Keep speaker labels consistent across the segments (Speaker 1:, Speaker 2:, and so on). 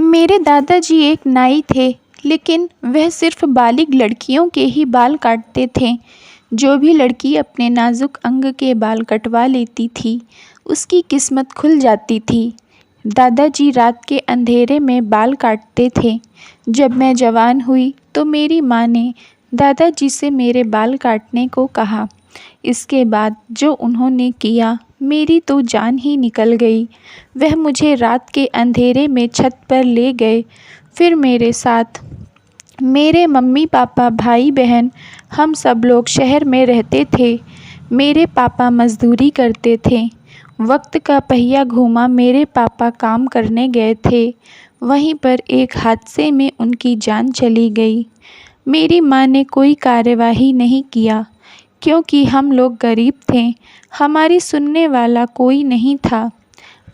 Speaker 1: मेरे दादाजी एक नाई थे, लेकिन वह सिर्फ बालिग लड़कियों के ही बाल काटते थे। जो भी लड़की अपने नाजुक अंग के बाल कटवा लेती थी, उसकी किस्मत खुल जाती थी। दादाजी रात के अंधेरे में बाल काटते थे। जब मैं जवान हुई तो मेरी माँ ने दादाजी से मेरे बाल काटने को कहा। इसके बाद जो उन्होंने किया, मेरी तो जान ही निकल गई। वह मुझे रात के अंधेरे में छत पर ले गए। फिर मेरे साथ मेरे मम्मी पापा भाई बहन हम सब लोग शहर में रहते थे। मेरे पापा मज़दूरी करते थे। वक्त का पहिया घूमा, मेरे पापा काम करने गए थे। वहीं पर एक हादसे में उनकी जान चली गई। मेरी माँ ने कोई कार्यवाही नहीं किया, क्योंकि हम लोग गरीब थे। हमारी सुनने वाला कोई नहीं था।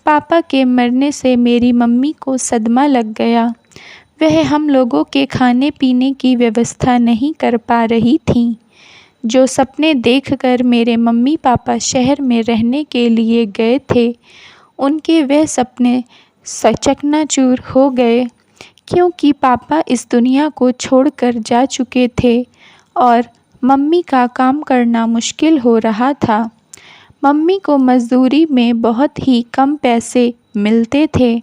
Speaker 1: पापा के मरने से मेरी मम्मी को सदमा लग गया। वह हम लोगों के खाने पीने की व्यवस्था नहीं कर पा रही थीं। जो सपने देखकर मेरे मम्मी पापा शहर में रहने के लिए गए थे, उनके वह सपने चकनाचूर हो गए, क्योंकि पापा इस दुनिया को छोड़कर जा चुके थे और मम्मी का काम करना मुश्किल हो रहा था। मम्मी को मज़दूरी में बहुत ही कम पैसे मिलते थे,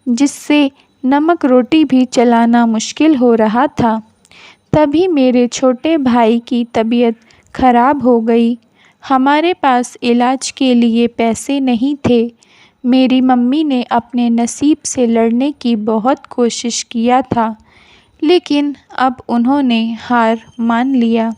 Speaker 1: जिससे नमक रोटी भी चलाना मुश्किल हो रहा था। तभी मेरे छोटे भाई की तबीयत खराब हो गई। हमारे पास इलाज के लिए पैसे नहीं थे। मेरी मम्मी ने अपने नसीब से लड़ने की बहुत कोशिश किया था, लेकिन अब उन्होंने हार मान लिया।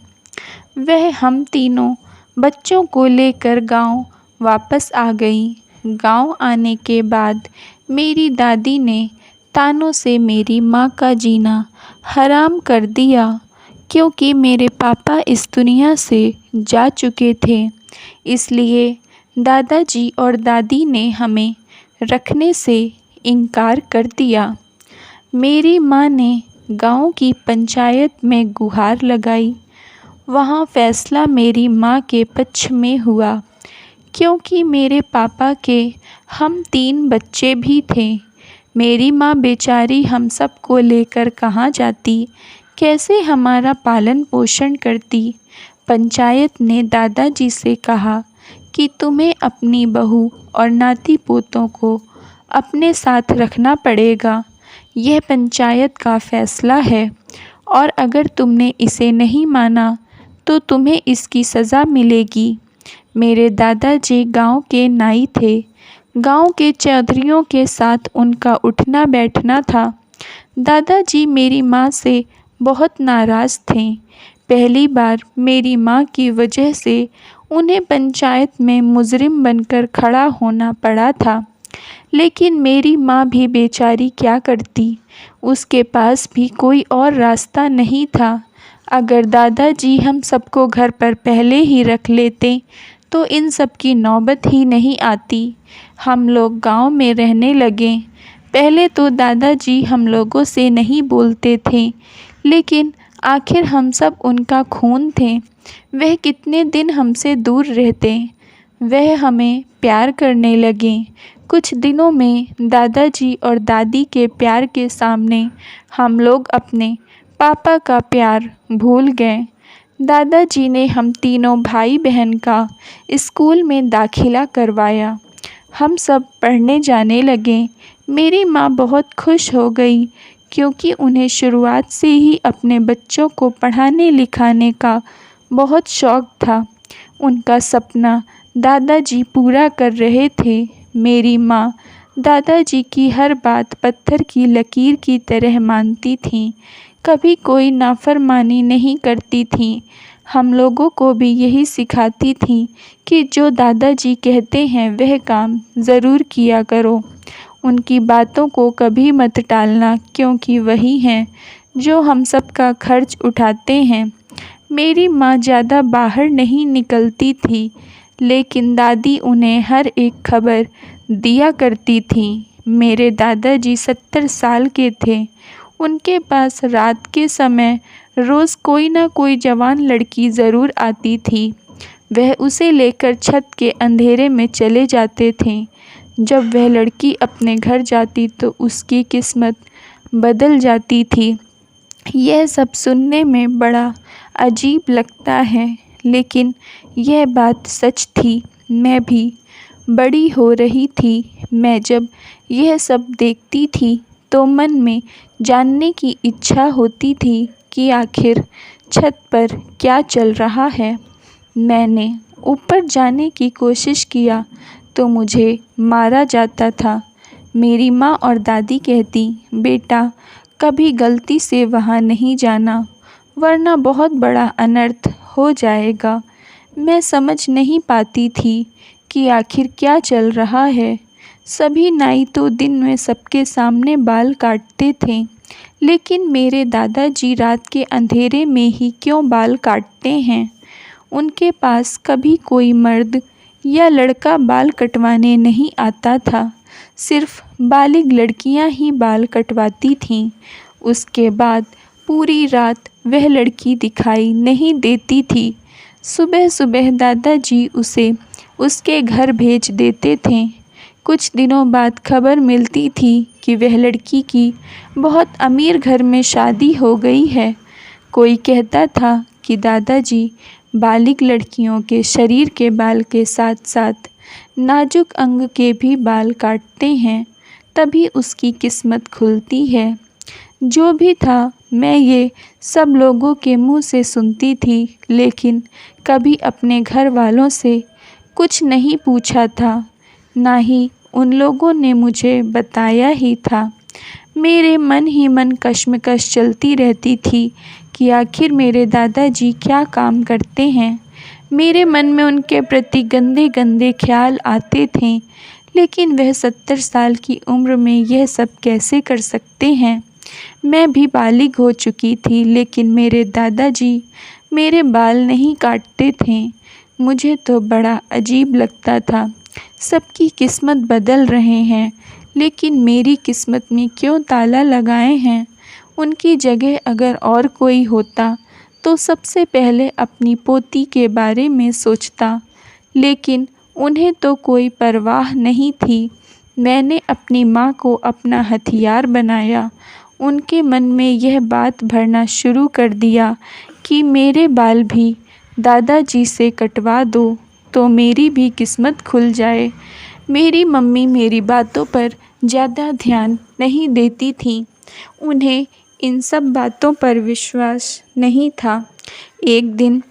Speaker 1: वह हम तीनों बच्चों को लेकर गांव वापस आ गई। गांव आने के बाद मेरी दादी ने तानों से मेरी माँ का जीना हराम कर दिया, क्योंकि मेरे पापा इस दुनिया से जा चुके थे। इसलिए दादाजी और दादी ने हमें रखने से इनकार कर दिया। मेरी माँ ने गांव की पंचायत में गुहार लगाई। वहाँ फैसला मेरी माँ के पक्ष में हुआ, क्योंकि मेरे पापा के हम 3 बच्चे भी थे। मेरी माँ बेचारी हम सब को लेकर कहाँ जाती, कैसे हमारा पालन पोषण करती। पंचायत ने दादाजी से कहा कि तुम्हें अपनी बहू और नाती पोतों को अपने साथ रखना पड़ेगा। यह पंचायत का फैसला है, और अगर तुमने इसे नहीं माना तो तुम्हें इसकी सज़ा मिलेगी। मेरे दादाजी गांव के नाई थे। गांव के चौधरियों के साथ उनका उठना बैठना था। दादाजी मेरी माँ से बहुत नाराज़ थे। पहली बार मेरी माँ की वजह से उन्हें पंचायत में मुजरिम बनकर खड़ा होना पड़ा था। लेकिन मेरी माँ भी बेचारी क्या करती, उसके पास भी कोई और रास्ता नहीं था। अगर दादाजी हम सबको घर पर पहले ही रख लेते तो इन सब की नौबत ही नहीं आती। हम लोग गांव में रहने लगे। पहले तो दादाजी हम लोगों से नहीं बोलते थे, लेकिन आखिर हम सब उनका खून थे। वह कितने दिन हमसे दूर रहते। वह हमें प्यार करने लगे। कुछ दिनों में दादाजी और दादी के प्यार के सामने हम लोग अपने पापा का प्यार भूल गए। दादाजी ने हम तीनों भाई बहन का स्कूल में दाखिला करवाया। हम सब पढ़ने जाने लगे। मेरी माँ बहुत खुश हो गई, क्योंकि उन्हें शुरुआत से ही अपने बच्चों को पढ़ाने लिखाने का बहुत शौक़ था। उनका सपना दादाजी पूरा कर रहे थे। मेरी माँ दादाजी की हर बात पत्थर की लकीर की तरह मानती थीं। कभी कोई नाफरमानी नहीं करती थीं। हम लोगों को भी यही सिखाती थीं कि जो दादाजी कहते हैं वह काम ज़रूर किया करो। उनकी बातों को कभी मत टालना, क्योंकि वही हैं जो हम सब का खर्च उठाते हैं। मेरी माँ ज़्यादा बाहर नहीं निकलती थी, लेकिन दादी उन्हें हर एक खबर दिया करती थी। मेरे दादाजी 70 साल के थे। उनके पास रात के समय रोज़ कोई ना कोई जवान लड़की ज़रूर आती थी। वह उसे लेकर छत के अंधेरे में चले जाते थे। जब वह लड़की अपने घर जाती तो उसकी किस्मत बदल जाती थी। यह सब सुनने में बड़ा अजीब लगता है, लेकिन यह बात सच थी। मैं भी बड़ी हो रही थी। मैं जब यह सब देखती थी तो मन में जानने की इच्छा होती थी कि आखिर छत पर क्या चल रहा है। मैंने ऊपर जाने की कोशिश किया तो मुझे मारा जाता था। मेरी माँ और दादी कहती, बेटा कभी गलती से वहाँ नहीं जाना, वरना बहुत बड़ा अनर्थ हो जाएगा। मैं समझ नहीं पाती थी कि आखिर क्या चल रहा है। सभी नाई तो दिन में सबके सामने बाल काटते थे, लेकिन मेरे दादाजी रात के अंधेरे में ही क्यों बाल काटते हैं? उनके पास कभी कोई मर्द या लड़का बाल कटवाने नहीं आता था। सिर्फ बालिग लड़कियां ही बाल कटवाती थीं। उसके बाद पूरी रात वह लड़की दिखाई नहीं देती थी। सुबह सुबह दादाजी उसे उसके घर भेज देते थे। कुछ दिनों बाद खबर मिलती थी कि वह लड़की की बहुत अमीर घर में शादी हो गई है। कोई कहता था कि दादाजी बालिग लड़कियों के शरीर के बाल के साथ साथ नाजुक अंग के भी बाल काटते हैं, तभी उसकी किस्मत खुलती है। जो भी था, मैं ये सब लोगों के मुंह से सुनती थी, लेकिन कभी अपने घर वालों से कुछ नहीं पूछा था, ना ही उन लोगों ने मुझे बताया ही था। मेरे मन ही मन कश्मकश चलती रहती थी कि आखिर मेरे दादाजी क्या काम करते हैं। मेरे मन में उनके प्रति गंदे गंदे ख्याल आते थे, लेकिन वह 70 साल की उम्र में यह सब कैसे कर सकते हैं। मैं भी बालिग हो चुकी थी, लेकिन मेरे दादाजी मेरे बाल नहीं काटते थे। मुझे तो बड़ा अजीब लगता था। सबकी किस्मत बदल रहे हैं, लेकिन मेरी किस्मत में क्यों ताला लगाए हैं? उनकी जगह अगर और कोई होता तो सबसे पहले अपनी पोती के बारे में सोचता, लेकिन उन्हें तो कोई परवाह नहीं थी। मैंने अपनी माँ को अपना हथियार बनाया। उनके मन में यह बात भरना शुरू कर दिया कि मेरे बाल भी दादाजी से कटवा दो तो मेरी भी किस्मत खुल जाए। मेरी मम्मी मेरी बातों पर ज़्यादा ध्यान नहीं देती थी। उन्हें इन सब बातों पर विश्वास नहीं था। एक दिन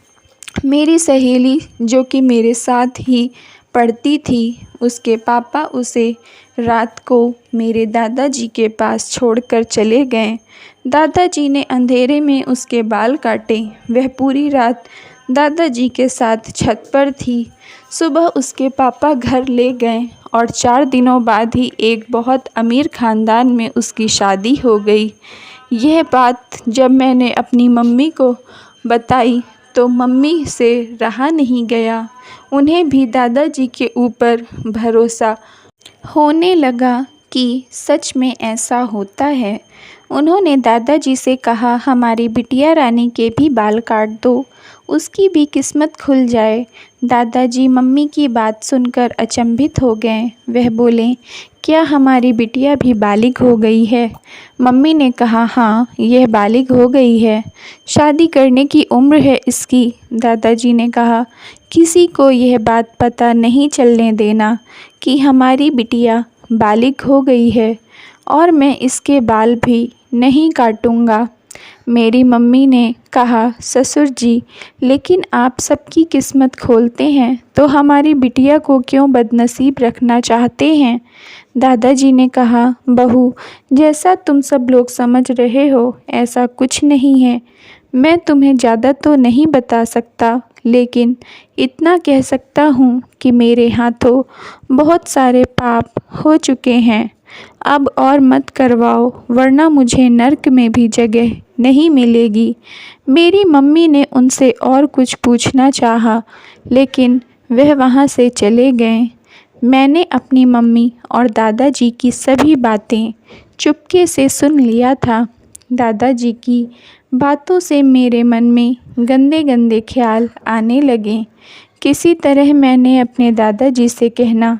Speaker 1: मेरी सहेली, जो कि मेरे साथ ही पढ़ती थी, उसके पापा उसे रात को मेरे दादाजी के पास छोड़कर चले गए। दादाजी ने अंधेरे में उसके बाल काटे। वह पूरी रात दादाजी के साथ छत पर थी। सुबह उसके पापा घर ले गए और 4 दिनों बाद ही एक बहुत अमीर ख़ानदान में उसकी शादी हो गई। यह बात जब मैंने अपनी मम्मी को बताई तो मम्मी से रहा नहीं गया। उन्हें भी दादाजी के ऊपर भरोसा होने लगा कि सच में ऐसा होता है। उन्होंने दादाजी से कहा, हमारी बिटिया रानी के भी बाल काट दो, उसकी भी किस्मत खुल जाए। दादाजी मम्मी की बात सुनकर अचंभित हो गए। वह बोले, क्या हमारी बिटिया भी बालिग हो गई है? मम्मी ने कहा, हाँ, यह बालिग हो गई है, शादी करने की उम्र है इसकी। दादाजी ने कहा, किसी को यह बात पता नहीं चलने देना कि हमारी बिटिया बालिग हो गई है, और मैं इसके बाल भी नहीं काटूँगा। मेरी मम्मी ने कहा, ससुर जी, लेकिन आप सबकी किस्मत खोलते हैं तो हमारी बिटिया को क्यों बदनसीब रखना चाहते हैं? दादाजी ने कहा, बहू, जैसा तुम सब लोग समझ रहे हो ऐसा कुछ नहीं है। मैं तुम्हें ज़्यादा तो नहीं बता सकता, लेकिन इतना कह सकता हूँ कि मेरे हाथों बहुत सारे पाप हो चुके हैं। अब और मत करवाओ, वरना मुझे नर्क में भी जगह नहीं मिलेगी। मेरी मम्मी ने उनसे और कुछ पूछना चाहा, लेकिन वह वहाँ से चले गए। मैंने अपनी मम्मी और दादाजी की सभी बातें चुपके से सुन लिया था। दादाजी की बातों से मेरे मन में गंदे गंदे ख्याल आने लगे। किसी तरह मैंने अपने दादाजी से कहना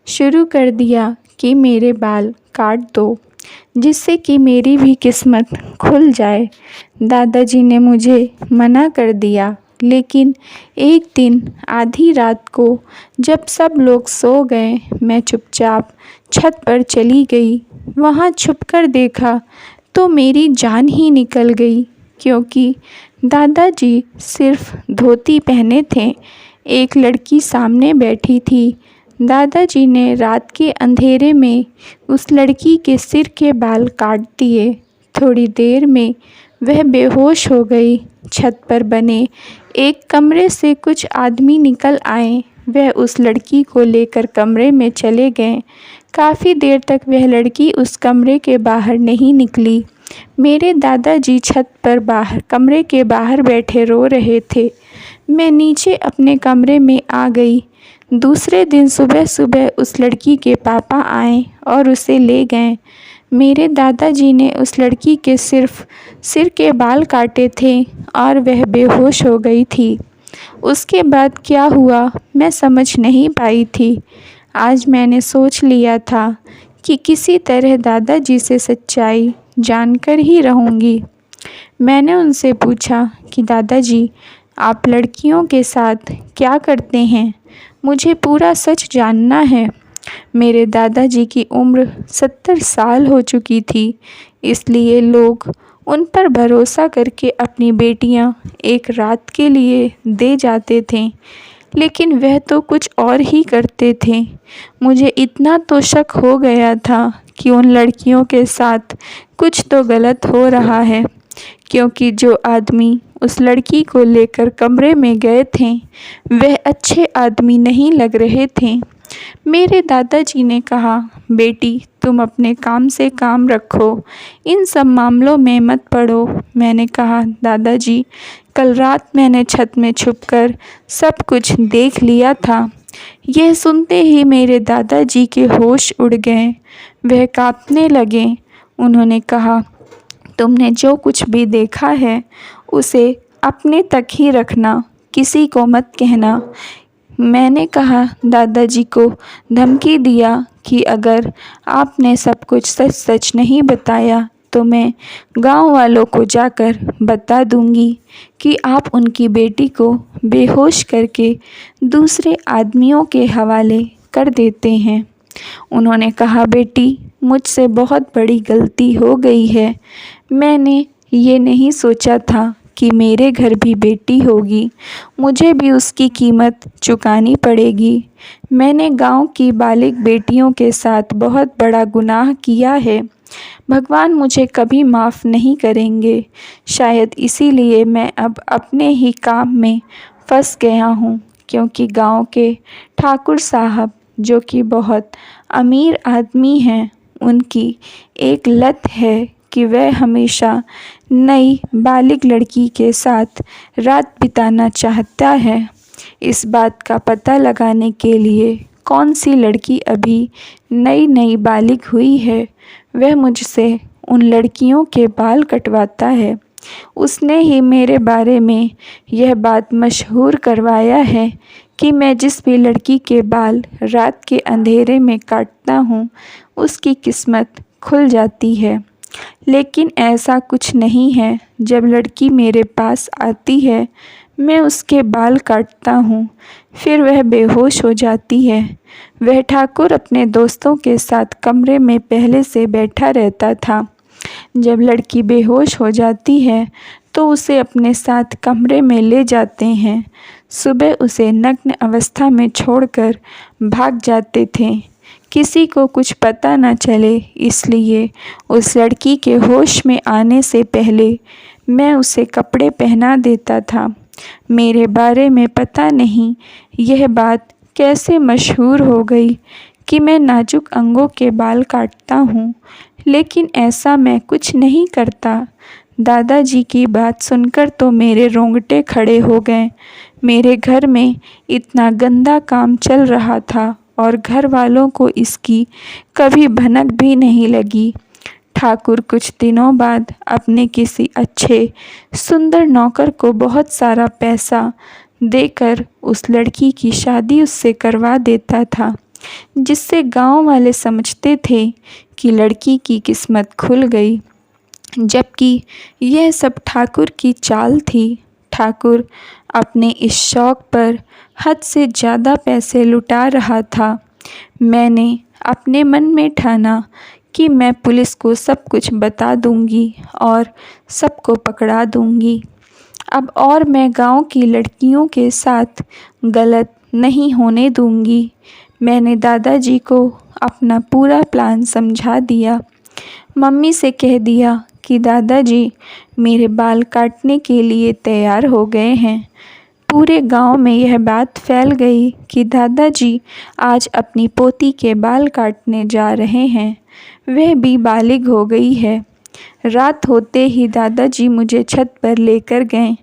Speaker 1: शुरू कर दिया कि मेरे बाल काट दो, जिससे कि मेरी भी किस्मत खुल जाए। दादाजी ने मुझे मना कर दिया, लेकिन एक दिन आधी रात को जब सब लोग सो गए, मैं चुपचाप छत पर चली गई। वहाँ छुपकर देखा तो मेरी जान ही निकल गई, क्योंकि दादाजी सिर्फ धोती पहने थे। एक लड़की सामने बैठी थी। दादाजी ने रात के अंधेरे में उस लड़की के सिर के बाल काट दिए। थोड़ी देर में वह बेहोश हो गई। छत पर बने एक कमरे से कुछ आदमी निकल आए। वह उस लड़की को लेकर कमरे में चले गए। काफ़ी देर तक वह लड़की उस कमरे के बाहर नहीं निकली। मेरे दादाजी छत पर बाहर कमरे के बाहर बैठे रो रहे थे। मैं नीचे अपने कमरे में आ गई। दूसरे दिन सुबह सुबह उस लड़की के पापा आए और उसे ले गए। मेरे दादाजी ने उस लड़की के सिर्फ सिर के बाल काटे थे और वह बेहोश हो गई थी। उसके बाद क्या हुआ मैं समझ नहीं पाई थी। आज मैंने सोच लिया था कि किसी तरह दादाजी से सच्चाई जानकर ही रहूँगी। मैंने उनसे पूछा कि दादाजी, आप लड़कियों के साथ क्या करते हैं? मुझे पूरा सच जानना है। मेरे दादाजी की उम्र 70 साल हो चुकी थी, इसलिए लोग उन पर भरोसा करके अपनी बेटियां एक रात के लिए दे जाते थे, लेकिन वह तो कुछ और ही करते थे। मुझे इतना तो शक हो गया था कि उन लड़कियों के साथ कुछ तो गलत हो रहा है, क्योंकि जो आदमी उस लड़की को लेकर कमरे में गए थे वह अच्छे आदमी नहीं लग रहे थे। मेरे दादाजी ने कहा, बेटी तुम अपने काम से काम रखो, इन सब मामलों में मत पड़ो। मैंने कहा, दादाजी कल रात मैंने छत में छुपकर सब कुछ देख लिया था। यह सुनते ही मेरे दादाजी के होश उड़ गए। वह कांपने लगे। उन्होंने कहा, तुमने जो कुछ भी देखा है उसे अपने तक ही रखना, किसी को मत कहना। मैंने कहा, दादाजी को धमकी दिया कि अगर आपने सब कुछ सच सच नहीं बताया तो मैं गांव वालों को जाकर बता दूंगी कि आप उनकी बेटी को बेहोश करके दूसरे आदमियों के हवाले कर देते हैं। उन्होंने कहा, बेटी मुझसे बहुत बड़ी गलती हो गई है। मैंने ये नहीं सोचा था कि मेरे घर भी बेटी होगी, मुझे भी उसकी कीमत चुकानी पड़ेगी। मैंने गांव की बालिग बेटियों के साथ बहुत बड़ा गुनाह किया है। भगवान मुझे कभी माफ़ नहीं करेंगे। शायद इसीलिए मैं अब अपने ही काम में फंस गया हूँ, क्योंकि गांव के ठाकुर साहब, जो कि बहुत अमीर आदमी हैं, उनकी एक लत है कि वह हमेशा नई बालिग लड़की के साथ रात बिताना चाहता है। इस बात का पता लगाने के लिए कौन सी लड़की अभी नई नई बालिग हुई है, वह मुझसे उन लड़कियों के बाल कटवाता है। उसने ही मेरे बारे में यह बात मशहूर करवाया है कि मैं जिस भी लड़की के बाल रात के अंधेरे में काटता हूँ उसकी किस्मत खुल जाती है। लेकिन ऐसा कुछ नहीं है। जब लड़की मेरे पास आती है, मैं उसके बाल काटता हूँ, फिर वह बेहोश हो जाती है। वह ठाकुर अपने दोस्तों के साथ कमरे में पहले से बैठा रहता था। जब लड़की बेहोश हो जाती है तो उसे अपने साथ कमरे में ले जाते हैं। सुबह उसे नग्न अवस्था में छोड़कर भाग जाते थे, किसी को कुछ पता न चले, इसलिए उस लड़की के होश में आने से पहले मैं उसे कपड़े पहना देता था। मेरे बारे में पता नहीं यह बात कैसे मशहूर हो गई कि मैं नाजुक अंगों के बाल काटता हूँ, लेकिन ऐसा मैं कुछ नहीं करता। दादाजी की बात सुनकर तो मेरे रोंगटे खड़े हो गए। मेरे घर में इतना गंदा काम चल रहा था और घर वालों को इसकी कभी भनक भी नहीं लगी। ठाकुर कुछ दिनों बाद अपने किसी अच्छे सुंदर नौकर को बहुत सारा पैसा देकर उस लड़की की शादी उससे करवा देता था। जिससे गांव वाले समझते थे कि लड़की की किस्मत खुल गई, जबकि यह सब ठाकुर की चाल थी। ठाकुर अपने इस शौक पर हद से ज़्यादा पैसे लुटा रहा था। मैंने अपने मन में ठाना कि मैं पुलिस को सब कुछ बता दूंगी और सबको पकड़ा दूंगी। अब और मैं गांव की लड़कियों के साथ गलत नहीं होने दूंगी। मैंने दादाजी को अपना पूरा प्लान समझा दिया। मम्मी से कह दिया कि दादाजी मेरे बाल काटने के लिए तैयार हो गए हैं। पूरे गांव में यह बात फैल गई कि दादाजी आज अपनी पोती के बाल काटने जा रहे हैं। वह भी बालिग हो गई है। रात होते ही दादाजी मुझे छत पर लेकर गए,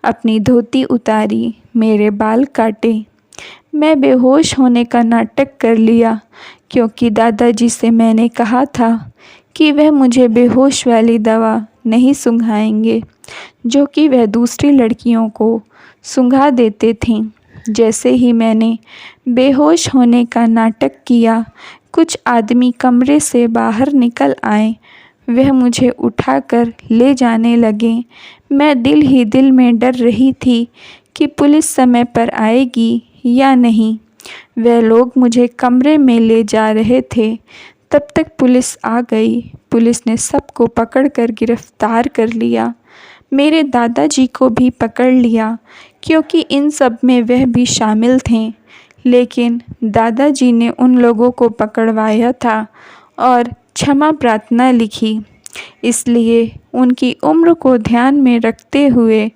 Speaker 1: अपनी धोती उतारी, मेरे बाल काटे। मैं बेहोश होने का नाटक कर लिया, क्योंकि दादाजी से मैंने कहा था कि वह मुझे बेहोश वाली दवा नहीं सूंघाएंगे, जो कि वह दूसरी लड़कियों को सूंघा देते थे। जैसे ही मैंने बेहोश होने का नाटक किया, कुछ आदमी कमरे से बाहर निकल आए। वह मुझे उठाकर ले जाने लगे। मैं दिल ही दिल में डर रही थी कि पुलिस समय पर आएगी या नहीं। वह लोग मुझे कमरे में ले जा रहे थे, तब तक पुलिस आ गई। पुलिस ने सबको पकड़कर गिरफ्तार कर लिया। मेरे दादाजी को भी पकड़ लिया, क्योंकि इन सब में वह भी शामिल थे। लेकिन दादाजी ने उन लोगों को पकड़वाया था और क्षमा प्रार्थना लिखी, इसलिए उनकी उम्र को ध्यान में रखते हुए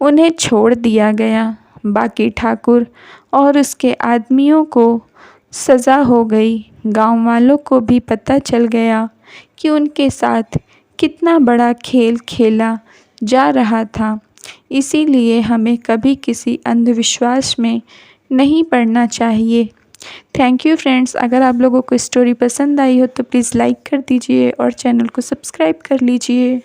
Speaker 1: उन्हें छोड़ दिया गया। बाकी ठाकुर और उसके आदमियों को सज़ा हो गई। गांव वालों को भी पता चल गया कि उनके साथ कितना बड़ा खेल खेला जा रहा था। इसीलिए हमें कभी किसी अंधविश्वास में नहीं पड़ना चाहिए। Thank you friends. अगर आप लोगों को स्टोरी पसंद आई हो तो प्लीज़ लाइक कर दीजिए और चैनल को सब्सक्राइब कर लीजिए।